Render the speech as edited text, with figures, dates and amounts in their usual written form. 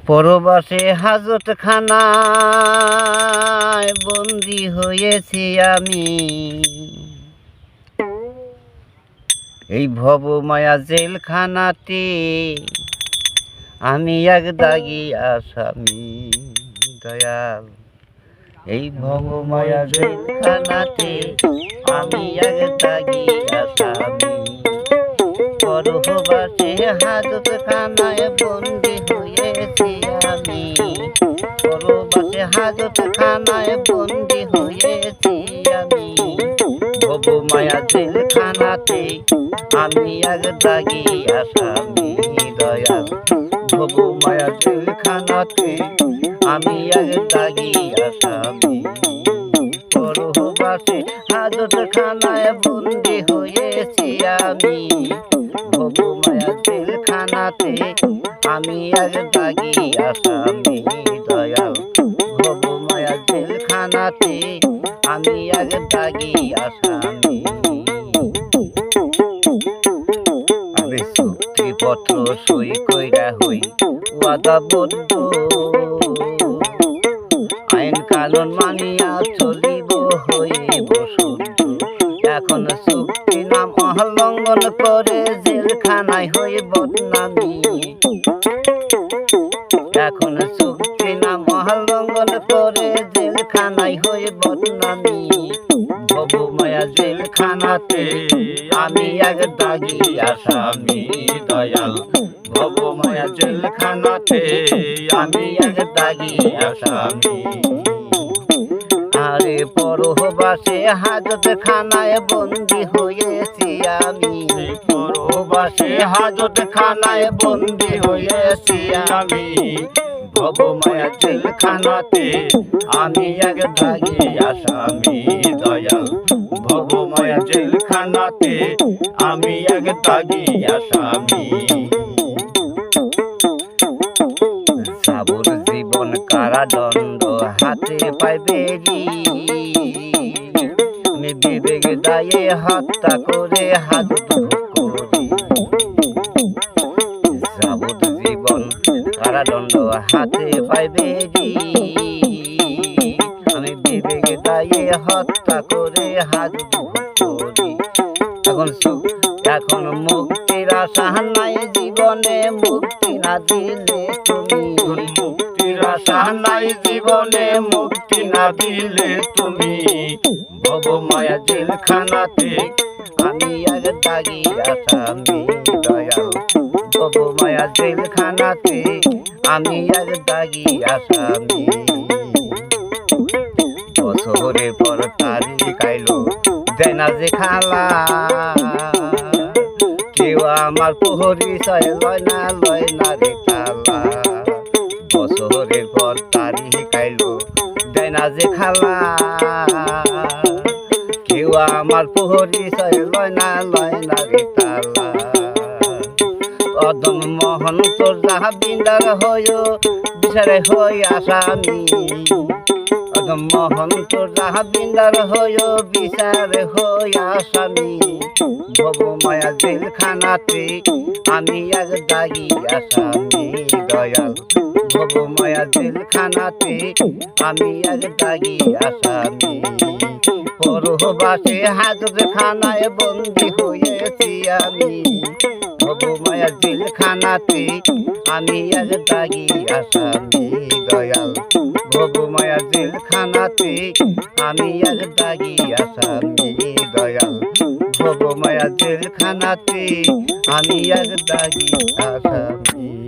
পরবাসে হাজতখানায় বন্দি হয়েছি আমি। এই ভবমায়া জেলখানাতে আমি এক দাগী আসামি। দয়াল, এই ভবমায়া জেলখানাতে আমি এক দাগী আসামি। পরবাসে হাজতখানায় বন্দি হয়েছি আমি। পরবাসে হাজতখানায় বন্দি হয়েছি আমি। ভবমায়া জেলখানাতে আমি এক দাগী আসামি। দয়াল, ভবমায়া জেলখানাতে আমি এক দাগী আসামি। পরবাসে হাজতখানায় বন্দি হয়েছি আমি। ভবমায়া জেলখানাতে আমি এক দাগী আসামি। দয়াল, ভবমায়া জেলখানাতে আমি এক দাগী আসামি। আমি চুক্তিপত্র সই কইরা হই ওয়াদাবদ্ধ, আইন কানুন মানিয়া চলিব হইব শুদ্ধ। এখন চুক্তি নাম লঙ্ঘন করে জেলখানায় হই বদনামি। এখন চুক্তি নাম লঙ্ঘন করে জেলখানায় হই বদনামি। ভবমায়া জেলখানাতে আমি এক দাগী আসামি। দয়াল, ভবমায়া জেলখানাতে আমি এক দাগী আসামি। আরে পরবাসে হাজতখানায় বন্দি হয়েছি আমি। পরবাসে হাজতখানায় বন্দি হয়েছি আমি। ভবমায়া জেলখানাতে আমি এক দাগী আসামি। দয়াল, ভবমায়া জেলখানাতে আমি এক দাগী আসামি। সাবুর জীবন কারাদণ্ড হাতে পাই বেরি। আমি বিবেক দায়ে হত্যা করে হাজত ভোগ করি। সাবুর জীবন কারাদণ্ড হাতে পাই বেরি। আমি বিবেক দায়ে হত্যা করে হাজত ভোগ করি। এখন মুক্তির আশা নাই জীবনে, মুক্তি না দিলে তুমি। মুক্তির আশা নাই জীবনে, মুক্তি না দিলে তুমি। ভবমায়া জেলখানাতে আমি এক দাগী আসামি। দয়াল, ভবমায়া জেলখানাতে আমি এক দাগী আসামি। বছরের পর তারিখ আইলো দেয় না যে খালা। কেউ আমার পরিচয় লয় না রে খালা। বছরের পর তারিখ আইলো দেয় না যে খালা। কেউ আমার পরিচয় লয় না রে খালা। অদম মোহন তোর যাহা বিন্দার হইয় বিচারে হই আসামি। অদম মোহন তোর যাহা বিন্দার হইয় বিচারে হই আসামি। ভবমায়া জেলখানাতে আমি এক দাগী আসামি। দয়াল, ভবমায়া জেলখানাতে আমি এক দাগী আসামি। পরবাসে হাজতখানায় বন্দি হয়েছি আমি। ভবমায়া জেলখানাতে আমি এক দাগী আসামি। দয়াল, ভবমায়া জেলখানাতে আমি এক দাগী আসামি। দয়াল, ভবমায়া জেলখানাতে আমি এক দাগী আসামি।